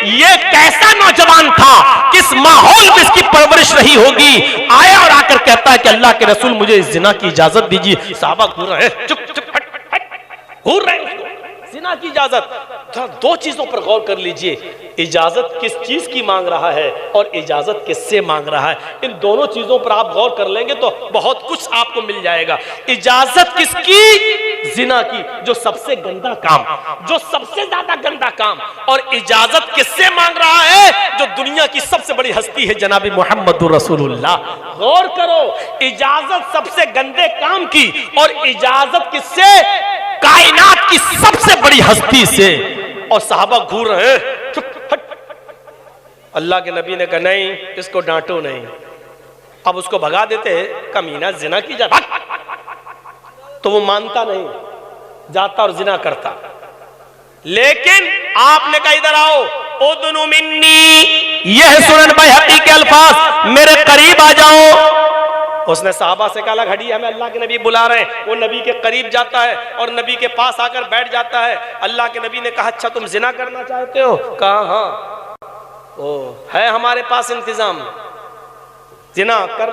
یہ کیسا نوجوان تھا، کس ماحول میں اس کی پرورش رہی ہوگی، آیا اور آ کر کہتا ہے کہ اللہ کے رسول مجھے اس زنا کی اجازت دیجیے۔ صحابہ گھور رہے ہیں، چپ چپ گھور رہے ہیں، زنا کی اجازت۔ دو چیزوں پر غور کر لیجئے، اجازت کس چیز کی مانگ رہا ہے اور اجازت کس سے مانگ رہا ہے۔ ان دونوں چیزوں پر آپ غور کر لیں گے تو بہت کچھ آپ کو مل جائے گا۔ اجازت کس کی؟ زنا کی، جو سب سے گندا کام، جو سب سے زیادہ گندا کام۔ اور اجازت کس سے مانگ رہا ہے؟ جو دنیا کی سب سے بڑی ہستی ہے جناب محمد رسول اللہ۔ غور کرو، اجازت سب سے گندے کام کی اور اجازت کس سے؟ کائنات کی سب سے بڑی ہستی سے۔ اور صحابہ گھور رہے ہیں، چپ ہٹ۔ اللہ کے نبی نے کہا نہیں، اس کو ڈانٹو نہیں۔ اب اس کو بھگا دیتے ہیں، کمینہ زنا کی جا، تو وہ مانتا نہیں، جاتا اور زنا کرتا۔ لیکن آپ نے کہا ادھر آؤ، اُدْنُ مِنِّی، یہ سنن بیہقی کے الفاظ، میرے قریب آ جاؤ۔ اس نے صحابہ سے کہا گھڑی ہمیں اللہ کے نبی بلا رہے ہیں۔ وہ نبی کے قریب جاتا ہے اور نبی کے پاس آ کر بیٹھ جاتا ہے۔ اللہ کے نبی نے کہا اچھا تم زنا کرنا چاہتے ہو؟ کہا ہاں، ہے ہمارے پاس انتظام، زنا کر،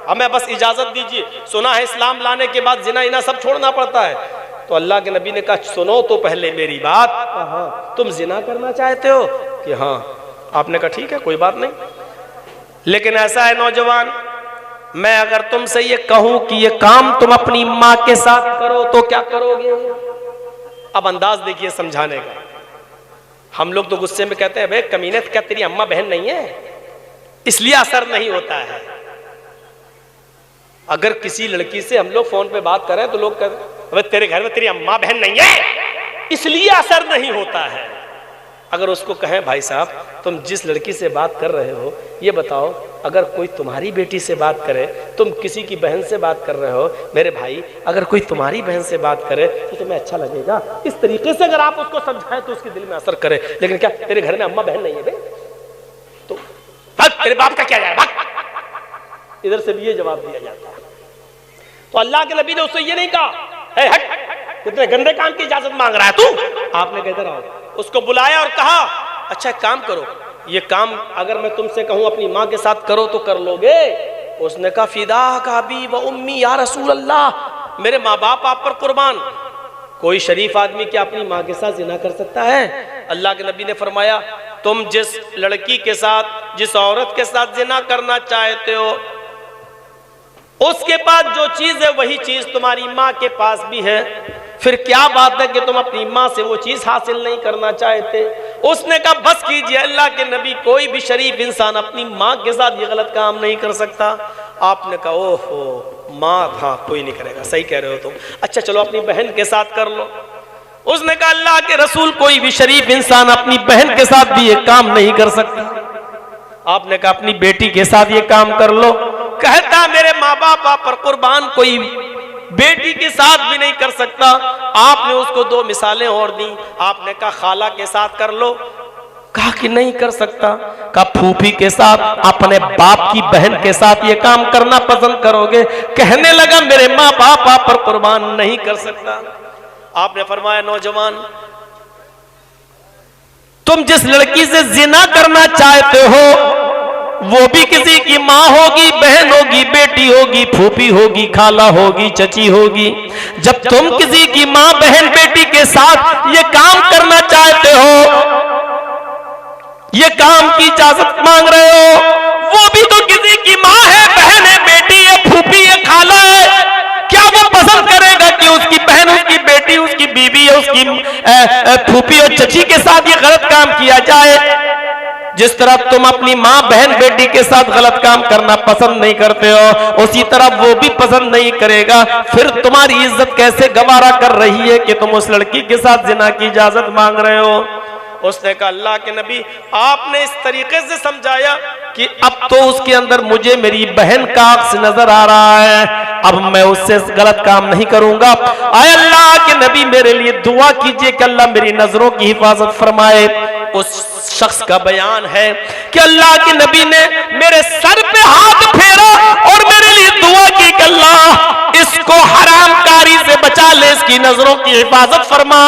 ہمیں بس اجازت دیجیے۔ سنا ہے اسلام لانے کے بعد زنا سب چھوڑنا پڑتا ہے۔ تو اللہ کے نبی نے کہا سنو تو پہلے میری بات، ہاں تم زنا کرنا چاہتے ہو؟ کہ ہاں۔ آپ نے کہا ٹھیک ہے کوئی بات نہیں، لیکن ایسا ہے نوجوان، میں اگر تم سے یہ کہوں کہ یہ کام تم اپنی ماں کے ساتھ کرو تو کیا کرو گے؟ اب انداز دیکھیے سمجھانے کا۔ ہم لوگ تو غصے میں کہتے ہیں بھئی کمینے کیا تیری اماں بہن نہیں ہے؟ اس لیے اثر نہیں ہوتا ہے۔ اگر کسی لڑکی سے ہم لوگ فون پہ بات کریں تو لوگ کہتے ہیں تیرے گھر میں تیری اماں بہن نہیں ہے، اس لیے اثر نہیں ہوتا ہے۔ اگر اس کو کہیں بھائی صاحب تم جس لڑکی سے بات کر رہے ہو یہ بتاؤ، اگر کوئی تمہاری بیٹی سے بات کرے، تم کسی کی بہن سے بات کر رہے ہو، میرے بھائی اگر کوئی تمہاری بہن سے بات کرے تو تمہیں اچھا لگے گا؟ اس طریقے سے اگر آپ اس کو سمجھائیں تو اس کے دل میں اثر کرے۔ لیکن کیا تیرے گھر میں اماں بہن نہیں ہے بے؟ تو تیرے باپ کا کیا جائے گا؟ ادھر سے بھی یہ جواب دیا جاتا ہے۔ تو اللہ کے نبی نے اس سے یہ نہیں کہا اے ہٹ کتنے گندے کام کی اجازت مانگ رہا ہے تو؟ آپ نے کہتے رہا، اس کو بلایا اور کہا اچھا کام کرو، یہ کام اگر میں تم سے کہوں اپنی ماں کے ساتھ کرو تو کر لو گے؟ اس نے کہا فداک ابی و امی یا رسول اللہ، میرے ماں باپ آپ پر قربان۔ کوئی شریف آدمی کیا اپنی ماں کے ساتھ زنا کر سکتا ہے؟ اللہ کے نبی نے فرمایا تم جس لڑکی کے ساتھ، جس عورت کے ساتھ زنا کرنا چاہتے ہو، اس کے پاس جو چیز ہے وہی چیز تمہاری ماں کے پاس بھی ہے، پھر کیا بات ہے کہ تم اپنی ماں سے وہ چیز حاصل نہیں کرنا چاہتے؟ اس نے کہا بس کیجئے اللہ کے نبی، کوئی بھی شریف انسان اپنی ماں کے ساتھ یہ غلط کام نہیں کر سکتا۔ آپ نے کہا اوہو ماں، ہاں کوئی نہیں کرے گا، صحیح کہہ رہے ہو تم، اچھا چلو اپنی بہن کے ساتھ کر لو۔ اس نے کہا اللہ کے رسول کوئی بھی شریف انسان اپنی بہن کے ساتھ بھی یہ کام نہیں کر سکتا۔ آپ نے کہا اپنی بیٹی کے ساتھ یہ کام کر لو۔ کہتا میرے ماں باپ آپ پر قربان، کوئی بیٹی کے ساتھ بھی نہیں کر سکتا۔ آپ نے اس کو دو مثالیں اور دیں۔ آپ نے کہا خالہ کے ساتھ کر لو، کہا کہ نہیں کر سکتا۔ کہا پھوپھی کے ساتھ، اپنے باپ کی بہن کے ساتھ یہ کام کرنا پسند کرو گے؟ کہنے لگا میرے ماں باپ آپ پر قربان، نہیں کر سکتا۔ آپ نے فرمایا نوجوان تم جس لڑکی سے زنا کرنا چاہتے ہو وہ بھی کسی کی ماں ہوگی، بہن ہوگی، بیٹی ہوگی، پھوپھی ہوگی، خالہ ہوگی، چچی ہوگی۔ جب تم کسی کی ماں، بہن، بیٹی کے ساتھ یہ کام کرنا چاہتے ہو، یہ کام کی اجازت مانگ رہے ہو، وہ بھی تو کسی کی ماں ہے، بہن ہے، بیٹی ہے، پھوپھی ہے، خالہ ہے۔ کیا وہ پسند کرے گا کہ اس کی بہن، اس کی بیٹی، اس کی بیوی، اس کی پھوپھی اور چچی کے ساتھ یہ غلط کام کیا جائے؟ جس طرح تم اپنی ماں، بہن، بیٹی کے ساتھ غلط کام کرنا پسند نہیں کرتے ہو، اسی طرح وہ بھی پسند نہیں کرے گا۔ پھر تمہاری عزت کیسے گوارا کر رہی ہے کہ تم اس لڑکی کے ساتھ زنا کی اجازت مانگ رہے ہو؟ اس نے کہا اللہ کے نبی آپ نے اس طریقے سے سمجھایا کہ اب تو اس کے اندر مجھے میری بہن کا عکس نظر آ رہا ہے، اب میں اس سے غلط کام نہیں کروں گا۔ اے اللہ کے نبی میرے لیے دعا کیجئے کہ اللہ میری نظروں کی حفاظت فرمائے۔ اس شخص کا بیان ہے کہ اللہ کے نبی نے میرے سر پہ ہاتھ پھیرا اور میرے لیے دعا کی کہ اللہ اس کو حرام کاری سے بچا لے اس کی نظروں کی حفاظت فرما.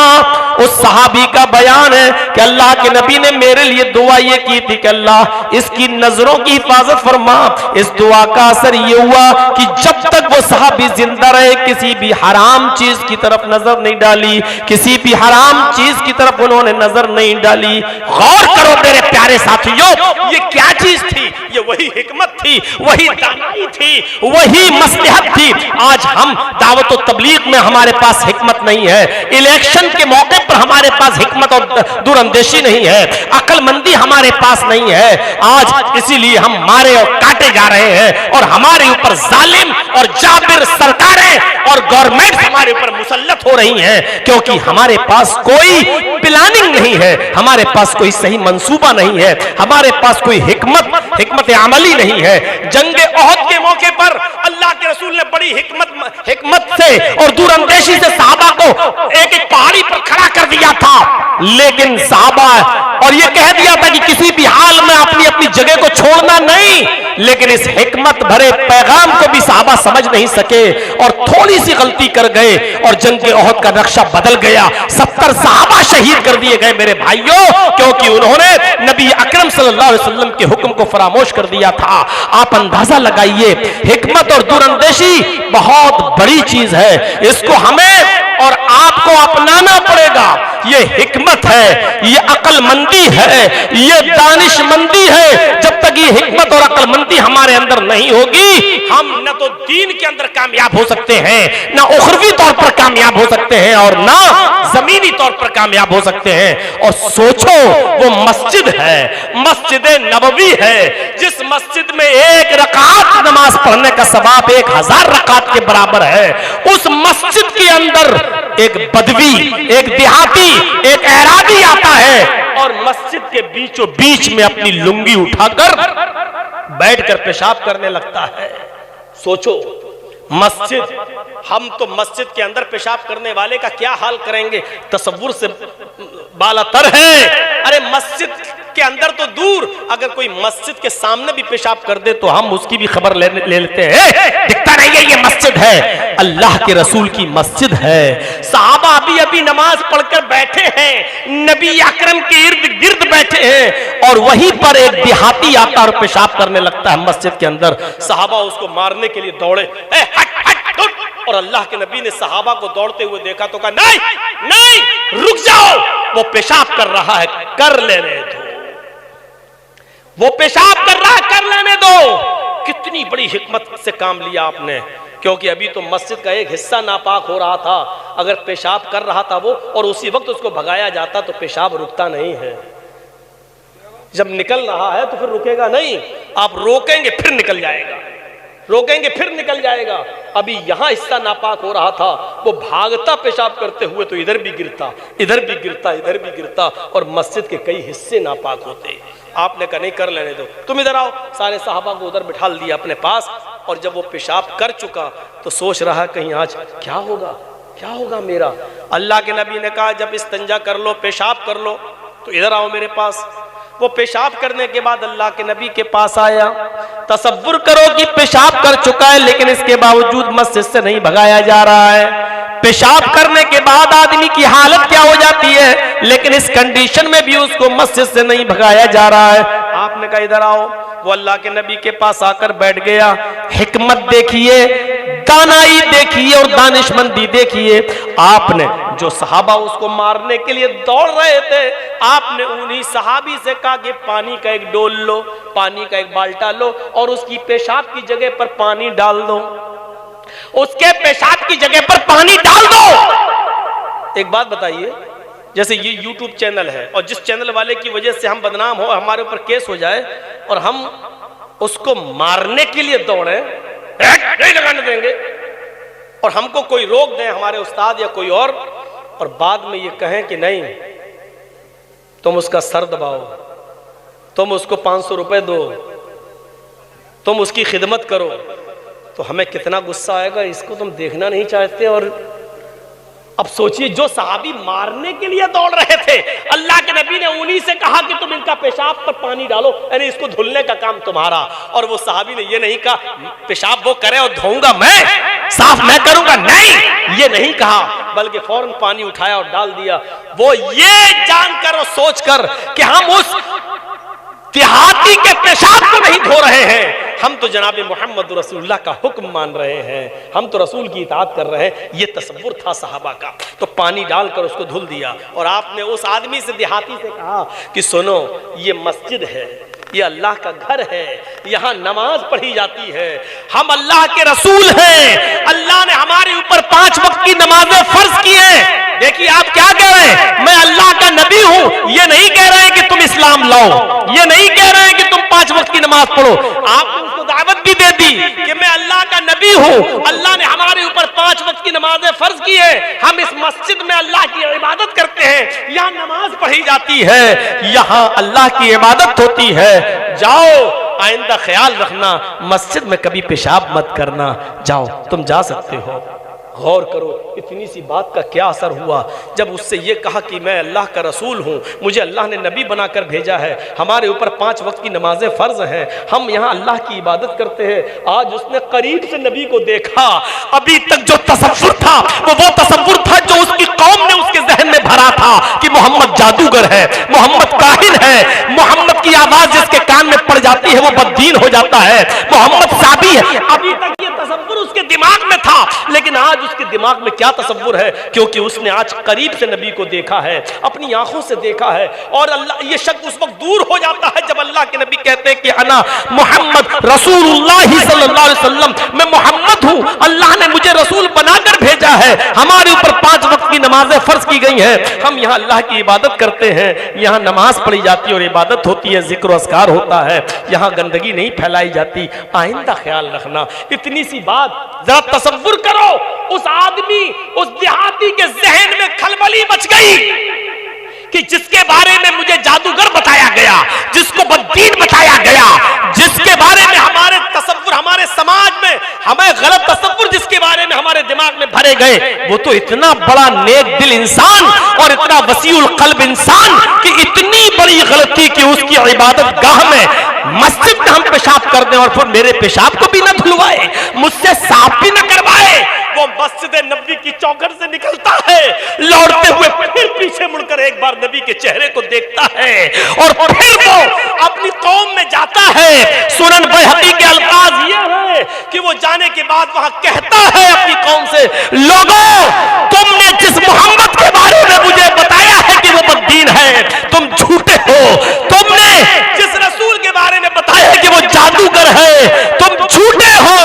اس صحابی کا بیان ہے کہ اللہ کے نبی نے میرے لیے دعا یہ کی تھی کہ اللہ اس کی نظروں کی حفاظت فرما. اس دعا کا اثر یہ ہوا کہ جب تک وہ صحابی زندہ رہے کسی بھی حرام چیز کی طرف نظر نہیں ڈالی, کسی بھی حرام چیز کی طرف انہوں نے نظر نہیں ڈالی. غور کرو میرے پیارے ساتھیوں, یہ کیا چیز تھی؟ یہ وہی حکمت تھی, وہی دانائی تھی, وہی مصلحت تھی. آج ہم دعوت و تبلیغ میں ہمارے پاس حکمت نہیں ہے, الیکشن کے موقع پر ہمارے پاس حکمت اور دور اندیشی نہیں ہے, عقل مندی ہمارے پاس نہیں ہے. آج اسی لیے ہم مارے اور کاٹے جا رہے ہیں, اور ہمارے اوپر ظالم اور جابر سرکاریں اور گورنمنٹ ہمارے اوپر مسلط ہو رہی ہیں, کیونکہ ہمارے پاس کوئی پلاننگ نہیں ہے, ہمارے پاس کوئی صحیح منصوبہ نہیں ہے, ہمارے پاس کوئی حکمت عملی نہیں ہے. جنگ احد کے موقع پر اللہ کے رسول نے بڑی حکمت سے اور دور اندیشی سے صحابہ کو ایک پہاڑی پر کھڑا کر دیا تھا, لیکن صحابہ اور یہ کہہ دیا تھا کہ کسی بھی حال میں اپنی جگہ کو چھوڑنا نہیں, لیکن اس حکمت بھرے پیغام کو بھی صحابہ سمجھ نہیں سکے اور تھوڑی سی غلطی کر گئے اور جنگ احد کا نقشہ بدل گیا. 70 صحابہ شہید کر دیے گئے میرے بھائیوں, کیونکہ انہوں نے نبی اکرم صلی اللہ علیہ وسلم کے حکم کو فراموش کر دیا تھا. آپ اندازہ لگائیے, حکمت اور دور اندیشی بہت بڑی چیز ہے, اس کو ہمیں اور آپ کو اپنانا پڑے گا. یہ حکمت ہے, یہ عقل مندی ہے, یہ دانش مندی ہے. جب تک یہ حکمت اور عقل مندی ہمارے اندر نہیں ہوگی, ہم نہ تو دین کے اندر کامیاب ہو سکتے ہیں, نہ اخروی طور پر کامیاب ہو سکتے ہیں, اور نہ زمینی طور پر کامیاب ہو سکتے ہیں. اور سوچو, وہ مسجد ہے, مسجد نبوی ہے, جس مسجد میں 1 رکعت نماز پڑھنے کا ثواب 1000 رکعت کے برابر ہے. اس مسجد کے اندر ایک بدوی, ایک دیہاتی, ایک اعرابی آتا ہے اور مسجد کے بیچوں بیچ میں اپنی لنگی اٹھا کر بیٹھ کر پیشاب کرنے لگتا ہے. سوچو, مسجد, ہم تو مسجد کے اندر پیشاب کرنے والے کا کیا حال کریں گے, تصور سے بالا تر ہے. ارے مسجد کے اندر تو دور, اگر کوئی مسجد کے سامنے بھی پیشاب کر دے تو ہم اس کی بھی خبر لے لیتے ہیں, دکھتا نہیں ہے یہ مسجد ہے, اللہ کے رسول کی مسجد ہے. صحابہ ابھی نماز پڑھ کر بیٹھے ہیں, نبی اکرم کے ارد گرد بیٹھے ہیں, اور وہیں پر ایک دیہاتی آتا اور پیشاب کرنے لگتا ہے مسجد کے اندر. صحابہ اس کو مارنے کے لیے دوڑے, اور اللہ کے نبی نے صحابہ کو دوڑتے ہوئے دیکھا تو کہا نہیں نہیں رک جاؤ, وہ پیشاب کر رہا ہے, کر لینے دو, وہ پیشاب کر رہا ہے, کر لینے دو. کتنی بڑی حکمت سے کام لیا آپ نے, کیونکہ ابھی تو مسجد کا ایک حصہ ناپاک ہو رہا تھا. اگر پیشاب کر رہا تھا وہ اور اسی وقت اس کو بھگایا جاتا تو پیشاب رکتا نہیں ہے. جب نکل رہا ہے تو پھر رکے گا نہیں, آپ روکیں گے پھر نکل جائے گا, روکیں گے پھر نکل جائے گا. ابھی یہاں حصہ ناپاک ہو رہا تھا, وہ بھاگتا پیشاب کرتے ہوئے تو ادھر بھی گرتا, ادھر بھی گرتا, ادھر بھی گرتا, اور مسجد کے کئی حصے ناپاک ہوتے. آپ نے کہا نہیں, کر لینے دو, تم ادھر آؤ. سارے صحابہ کو ادھر بٹھا دیا اپنے پاس, اور جب وہ پیشاب کر چکا تو سوچ رہا کہیں آج کیا ہوگا, کیا ہوگا میرا. اللہ کے نبی نے کہا جب استنجا کر لو, پیشاب کر لو تو ادھر آؤ میرے پاس. وہ پیشاب کرنے کے بعد اللہ کے نبی کے پاس آیا. تصور کرو کہ پیشاب کر چکا ہے, لیکن اس کے باوجود مسجد سے نہیں بھگایا جا رہا ہے. پیشاب کرنے کے بعد آدمی کی حالت کیا ہو جاتی ہے, لیکن اس کنڈیشن میں بھی اس کو مسجد سے نہیں بھگایا جا رہا ہے. آپ نے کہا ادھر آؤ. وہ اللہ کے نبی کے پاس آ کر بیٹھ گیا. حکمت دیکھیے, دانائی دیکھیے اور دانشمندی دیکھیے. آپ نے جو صحابہ اس کو مارنے کے لیے دوڑ رہے تھے, آپ نے انہی صحابی سے کہا کہ پانی کا ایک ڈول لو, پانی کا ایک بالٹا لو, اور اس کی پیشاب کی جگہ پر پانی ڈال دو, اس کے پیشاب کی جگہ پر پانی ڈال دو. ایک بات بتائیے, جیسے یہ یوٹیوب چینل ہے, اور جس چینل والے کی وجہ سے ہم بدنام ہو, ہمارے اوپر کیس ہو جائے, اور ہم اس کو مارنے کے لیے دوڑیں, نہیں لگانے دیں گے, اور ہم کو کوئی روک دیں, ہمارے استاد یا کوئی اور بعد میں یہ کہیں کہ نہیں تم اس کا سر دباؤ, تم اس کو 500 روپے دو, تم اس کی خدمت کرو, تو ہمیں کتنا غصہ آئے گا. اس کو تم دیکھنا نہیں چاہتے, اور اب سوچئے جو صحابی مارنے کے لیے دوڑ رہے تھے، اللہ کے نبی نے انہی سے کہا کہ تم ان کا پیشاب پر پانی ڈالو، یعنی اس کو دھلنے کا کام تمہارا، اور وہ صحابی نے یہ نہیں کہا پیشاب وہ کرے اور دھوؤں گا میں، صاف میں کروں گا، نہیں، یہ نہیں کہا، بلکہ فوراً پانی اٹھایا اور ڈال دیا۔ وہ یہ جان کر اور سوچ کر کہ ہم اس دیہاتی کے پیشاب کو نہیں دھو رہے ہیں، ہم تو جناب محمد رسول اللہ کا حکم مان رہے ہیں، ہم تو رسول کی اطاعت کر رہے ہیں، یہ تصور تھا صحابہ کا۔ تو پانی ڈال کر اس کو دھل دیا، اور آپ نے اس آدمی سے، دیہاتی سے کہا کہ سنو، یہ مسجد ہے، یہ اللہ کا گھر ہے، یہاں نماز پڑھی جاتی ہے، ہم اللہ کے رسول ہیں، اللہ نے ہمارے اوپر 5 وقت کی نمازیں فرض کی ہیں۔ دیکھیے آپ کیا کہہ رہے ہیں، میں اللہ کا نبی ہوں، یہ نہیں کہہ رہے ہیں کہ تم اسلام لاؤ، یہ نہیں کہہ رہے ہیں کہ تم 5 وقت کی نماز پڑھو، آپ نے اس کو دعوت بھی دے دی کہ میں اللہ کا نبی ہوں، اللہ نے ہمارے اوپر 5 وقت کی نمازیں فرض کی ہیں، ہم اس مسجد میں اللہ کی عبادت کرتے ہیں، یہاں نماز پڑھی جاتی ہے، یہاں اللہ کی عبادت ہوتی ہے، جاؤ آئندہ خیال رکھنا مسجد میں کبھی پیشاب مت کرنا، جاؤ تم جا سکتے ہو۔ غور کرو اتنی سی بات کا کیا اثر ہوا جب اس سے یہ کہا کہ میں اللہ کا رسول ہوں، مجھے اللہ نے نبی بنا کر بھیجا ہے، ہمارے اوپر 5 وقت کی نمازیں فرض ہیں، ہم یہاں اللہ کی عبادت کرتے ہیں۔ آج اس نے قریب سے نبی کو دیکھا، ابھی تک جو تصور تھا وہ تصور تھا جو اس کی قوم نے اس کے ذہن میں بھرا تھا کہ محمد جادوگر ہے، محمد کاہن ہے، محمد کی آواز جس کے کان میں پڑ جاتی ہے وہ بددین ہو جاتا ہے، محمد صابی ہے، ابھی تک یہ تصور اس کے دماغ میں تھا، لیکن آج اس کے دماغ میں کیا تصور ہے، کیونکہ اس نے آج قریب سے نبی کو دیکھا ہے، اپنی آنکھوں سے دیکھا ہے، اور اللہ یہ شک اس وقت دور ہو جاتا ہے جب اللہ کے نبی کہتے ہیں کہ انا محمد رسول اللہ صلی اللہ علیہ وسلم، میں محمد ہوں، اللہ نے مجھے رسول بنا کر بھیجا ہے، ہمارے اوپر 5 وقت کی نمازیں فرض کی گئی ہیں، ہم یہاں اللہ کی عبادت کرتے ہیں، یہاں نماز پڑھی جاتی ہے اور عبادت ہوتی ہے، ذکر و اذکار ہوتا ہے، یہاں گندگی نہیں پھیلائی جاتی، آئندہ خیال رکھنا۔ اتنی سی بات ذرا تصور کرو، اس آدمی، اس دیہاتی کے ذہن میں کھلبلی مچ گئی کہ جس کے بارے میں مجھے جادوگر بتایا گیا، جس کو بددین بتایا گیا، جس کے بارے میں ہمارے تصور، ہمارے سماج میں ہمیں غلط تصور جس کے بارے میں ہمارے دماغ میں بھرے گئے، وہ تو اتنا بڑا نیک دل انسان اور اتنا وسیع القلب انسان کہ اتنی بڑی غلطی کہ اس کی عبادت گاہ میں مسجد میں ہم پیشاب کر دیں اور پھر میرے پیشاب کو بھی نہ دھلوائے، مجھ سے صاف بھی نہ کروائے۔ وہ مسجد نبی کی چوکھٹ سے نکلتا ہے، لوٹتے ہوئے پھر پیچھے مڑ کر ایک بار نبی کے چہرے کو دیکھتا ہے، اور پھر وہ اپنی قوم میں جاتا ہے۔ سنن بیہقی کے الفاظ یہ ہے کہ وہ جانے کے بعد وہاں کہتا ہے اپنی قوم سے، لوگوں تم نے جس محمد کے بارے میں مجھے بتایا ہے کہ وہ بددین ہے، تم جھوٹے ہو، تم نے جس رسول کے بارے میں بتایا ہے کہ وہ جادوگر ہے، تم جھوٹے ہو،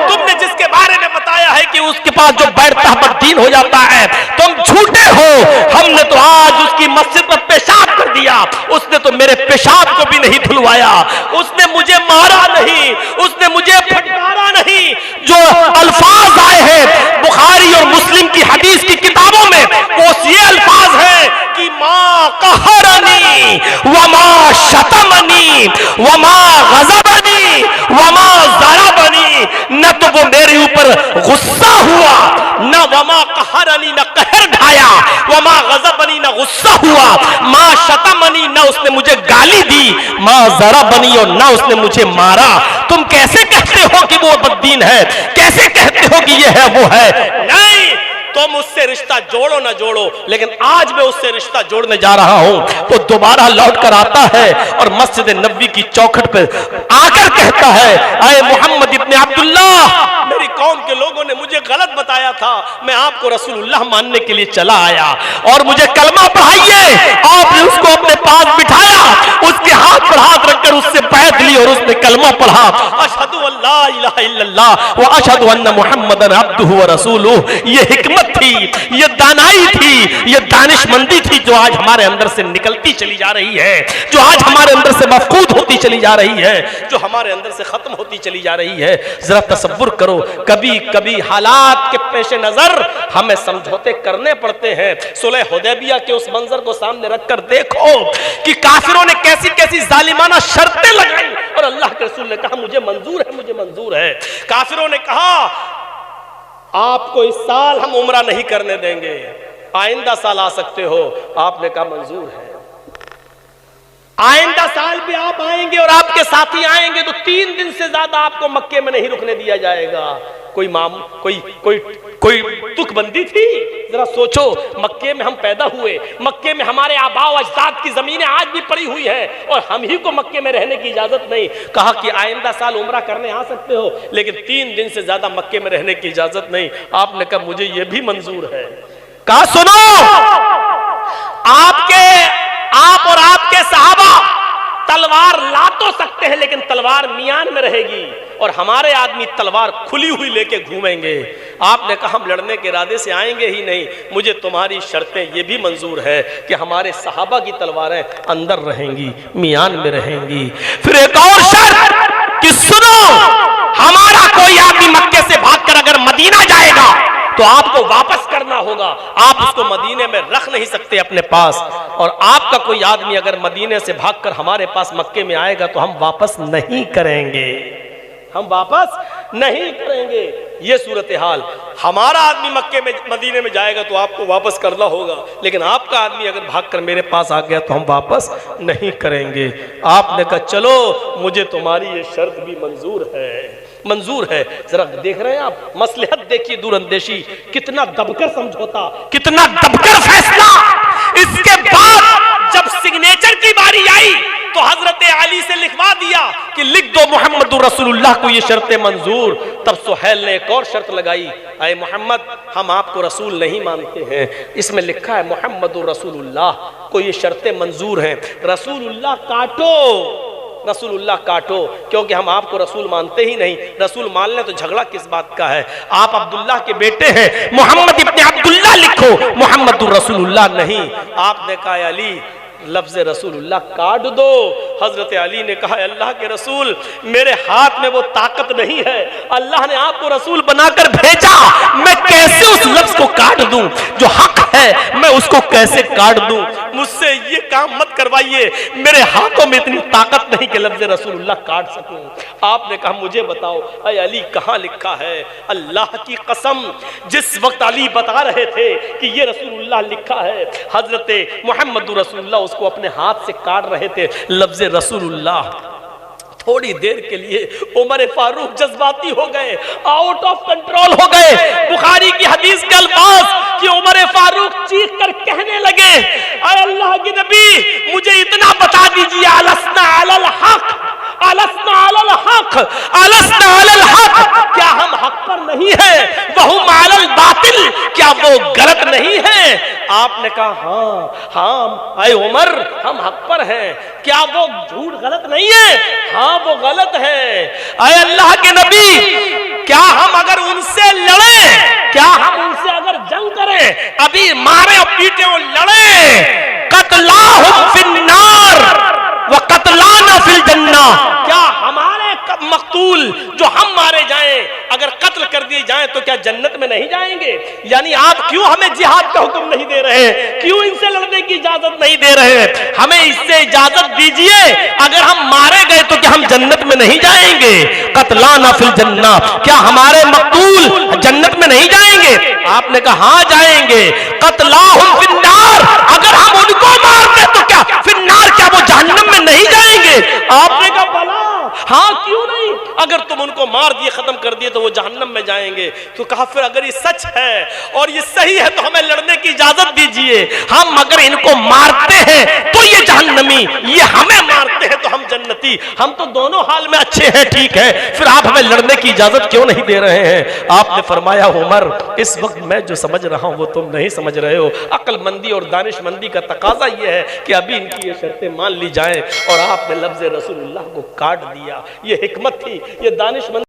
تم نے جس کے بارے میں بتایا ہے کہ اس کے پاس جو بیٹھتا ہے بددین ہو جاتا ہے، تم جھوٹے ہو، ہم نے تو آج اس کی مسجد میں پیشاب کر دیا، اس نے تو میرے پیشاب کو بھی نہیں دھلوایا، اس نے مجھے مارا نہیں، اس نے مجھے پھٹکارا نہیں۔ جو الفاظ آئے ہیں بخاری اور مسلم کی حدیث کی کتابوں میں، وہ یہ الفاظ ہیں کہ ما قہرنی وما شتمنی وما غضبنی وما ضربنی، نہ تو وہ میرے اوپر غصہ ہوا، نہ وما قہرنی، نہ قہر ڈھایا، وما غضبنی، نہ غصہ ہوا، ما شتمنی، نہ اس نے مجھے گالی دی، ما ضربنی، اور نہ اس نے مجھے مارا۔ تم کیسے کہتے ہو کہ وہ بددین ہے، کیسے کہتے ہو کہ یہ ہے وہ ہے؟ نہیں، تم اس سے رشتہ جوڑو نہ جوڑو، لیکن آج میں اس سے رشتہ جوڑنے جا رہا ہوں۔ وہ دوبارہ لوٹ کر آتا ہے اور مسجد نبوی کی چوکھٹ پہ آ کر کہتا ہے، اے محمد ابن عبداللہ، میری قوم کے لوگوں نے مجھے غلط بتایا تھا، میں آپ کو رسول اللہ ماننے کے لیے چلا آیا، اور مجھے کلمہ پڑھائیے۔ آپ نے اس کو اپنے پاس بٹھایا، اس کے ہاتھ پر ہاتھ رکھ کر اس سے بیعت لی اور اس نے کلمہ پڑھا، اشہد ان لا الہ الا اللہ واشہد ان محمدًا عبدہ ورسولہ۔ یہ حکمت تھی، یہ دانائی تھی، یہ دانش مندی تھی جو آج ہمارے اندر سے نکلتی چلی جا رہی ہے، جو آج ہمارے اندر سے مفقود ہوتی چلی جا رہی ہے، جو ہمارے اندر سے ختم ہوتی چلی جا رہی ہے۔ ذرا تصور کرو، کبھی کبھی حالات کے پیش نظر ہمیں سمجھوتے کرنے پڑتے ہیں۔ صلح حدیبیہ کے اس منظر کو سامنے رکھ کر دیکھو کہ کافروں نے کیسی کیسی ظالمانہ شرطیں لگائی، اور اللہ کے رسول نے کہا مجھے منظور ہے، مجھے منظور ہے۔ کافروں نے کہا آپ کو اس سال ہم عمرہ نہیں کرنے دیں گے، آئندہ سال آ سکتے ہو۔ آپ نے کہا منظور ہے۔ آئندہ سال بھی آپ آئیں گے اور آپ کے ساتھی آئیں گے تو 3 دن سے زیادہ آپ کو مکے میں نہیں رکنے دیا جائے گا۔ کوئی تک بندی تھی؟ ذرا سوچو، مکے میں ہم پیدا ہوئے، مکے میں ہمارے آباء و اجداد کی زمینیں آج بھی پڑی ہوئی ہیں اور ہم ہی کو مکے میں رہنے کی اجازت نہیں۔ کہا کہ آئندہ سال عمرہ کرنے آ سکتے ہو لیکن 3 دن سے زیادہ مکے میں رہنے کی اجازت نہیں۔ آپ نے کہا مجھے یہ بھی منظور ہے۔ کہا سنو، آپ اور آپ کے صحابہ تلوار لا تو سکتے ہیں لیکن تلوار میان میں رہے گی اور ہمارے آدمی تلوار کھلی ہوئی لے کے گھومیں گے۔ آپ نے کہا ہم لڑنے کے ارادے سے آئیں گے ہی نہیں، مجھے تمہاری شرطیں یہ بھی منظور ہے کہ ہمارے صحابہ کی تلواریں اندر رہیں گی، میان میں رہیں گی۔ پھر ایک اور شرط کہ سنو، ہمارا کوئی آدمی مکے سے بھاگ کر اگر مدینہ جائے گا تو آپ کو واپس کرنا ہوگا، آپ اس کو مدینے میں رکھ نہیں سکتے اپنے پاس، اور آپ کا کوئی آدمی اگر مدینے سے بھاگ کر ہمارے پاس مکے میں آئے گا تو ہم واپس نہیں کریں گے، ہم واپس نہیں کریں گے۔ یہ صورتحال، ہمارا آدمی مکے میں مدینے میں جائے گا تو آپ کو واپس کرنا ہوگا، لیکن آپ کا آدمی اگر بھاگ کر میرے پاس آ گیا تو ہم واپس نہیں کریں گے۔ آپ نے کہا چلو مجھے تمہاری یہ شرط بھی منظور ہے، منظور ہے۔ ذرا دیکھ رہے ہیں آپ مصلحت دیکھیے، دور اندیشی، کتنا دب کر سمجھوتا، کتنا دب کر فیصلہ۔ اس کے بعد جب سگنیچر کی باری آئی تو حضرت علی سے لکھوا دیا کہ لکھ دو محمد رسول اللہ کو یہ شرط منظور۔ تب سہیل نے ایک اور شرط لگائی، اے محمد ہم آپ کو رسول نہیں مانتے ہیں، اس میں لکھا ہے محمد رسول اللہ کو یہ شرطیں منظور ہیں، رسول اللہ کاٹو، رسول اللہ کاٹو، کیونکہ ہم آپ کو رسول مانتے ہی نہیں۔ رسول مان لیں تو جھگڑا کس بات کا ہے؟ آپ عبداللہ کے بیٹے ہیں، محمد ابن عبداللہ لکھو، محمد رسول اللہ نہیں۔ آپ نے کہا علی لفظ رسول اللہ کاٹ دو۔ حضرت علی نے کہا اللہ کے رسول میرے ہاتھ میں وہ طاقت نہیں ہے، اللہ نے آپ کو رسول بنا کر بھیجا، میں کیسے اس لفظ کو کاٹ دوں؟ جو حق ہے میں اس کو کیسے کاٹ دوں؟ مجھ سے یہ کام مت کروائیے، میرے ہاتھوں میں اتنی طاقت نہیں کہ لفظ رسول اللہ کاٹ سکوں۔ آپ نے کہا مجھے بتاؤ اے علی کہاں لکھا ہے؟ اللہ کی قسم جس وقت علی بتا رہے تھے کہ یہ رسول اللہ لکھا ہے، حضرت محمد رسول اللہ اس کو اپنے ہاتھ سے کاٹ رہے تھے لفظ رسول اللہ۔ تھوڑی دیر کے لیے عمر فاروق جذباتی ہو گئے، آؤٹ آف کنٹرول ہو گئے۔ بخاری کی حدیث کے الفاظ کہ عمر فاروق چیخ کر کہنے لگے اے اللہ کے نبی مجھے اتنا بتا دیجئے، السنا علی الحق، السنا علی الحق، السنا علی الحق، کیا ہم حق پر نہیں ہیں؟ وہم علی الباطل، کیا وہ غلط نہیں ہیں؟ آپ نے کہا ہاں اے عمر ہم حق پر ہیں، کیا وہ جھوٹ غلط نہیں ہے؟ ہاں وہ غلط ہے۔ اے اللہ کے نبی کیا ہم اگر ان سے لڑیں، کیا ہم ان سے اگر جنگ کریں، ابھی مارے اور پیٹے اور لڑیں، قتلاہم فی النار وقتلانا فی الجنہ، کیا ہمارے مقتول جو ہم مارے جائیں اگر قتل کر دیے جائیں تو کیا جنت میں نہیں جائیں گے؟ یعنی آپ کیوں ہمیں جہاد کا حکم نہیں دے رہے ہیں؟ کیوں ان سے لڑنے کی اجازت نہیں دے رہے ہیں؟ ہمیں اس سے اجازت دیجئے، اگر ہم مارے گئے تو کیا ہم جنت میں نہیں جائیں گے؟ قتلانا فی الجنہ، کیا ہمارے مقتول جنت میں نہیں جائیں گے؟ آپ نے کہا ہاں جائیں گے۔ قتلاہم فی النار، اگر ہم ان کو مارتے تو کیا فی النار، کیا وہ جہنم میں نہیں جائیں گے؟ آپ نے کہا بلا ہاں کیوں نہیں، اگر تم ان کو مار دیے ختم کر دیے تو وہ جہنم میں جائیں گے۔ تو کہا پھر اگر یہ سچ ہے اور یہ صحیح ہے تو ہمیں لڑنے کی اجازت دیجئے، ہم اگر ان کو مارتے ہیں تو یہ جہنمی، یہ ہمیں مارتے ہیں تو ہم جنتی، ہم تو دونوں حال میں اچھے ہیں، ٹھیک ہے، پھر آپ ہمیں لڑنے کی اجازت کیوں نہیں دے رہے ہیں؟ آپ نے فرمایا عمر اس وقت میں جو سمجھ رہا ہوں وہ تم نہیں سمجھ رہے ہو، عقل مندی اور دانش مندی کا تقاضا یہ ہے کہ ابھی ان کی یہ شرطیں مان لی جائیں، اور آپ نے لفظ رسول اللہ کو کاٹ دیا۔ یہ حکمت تھی، یہ دانش مندی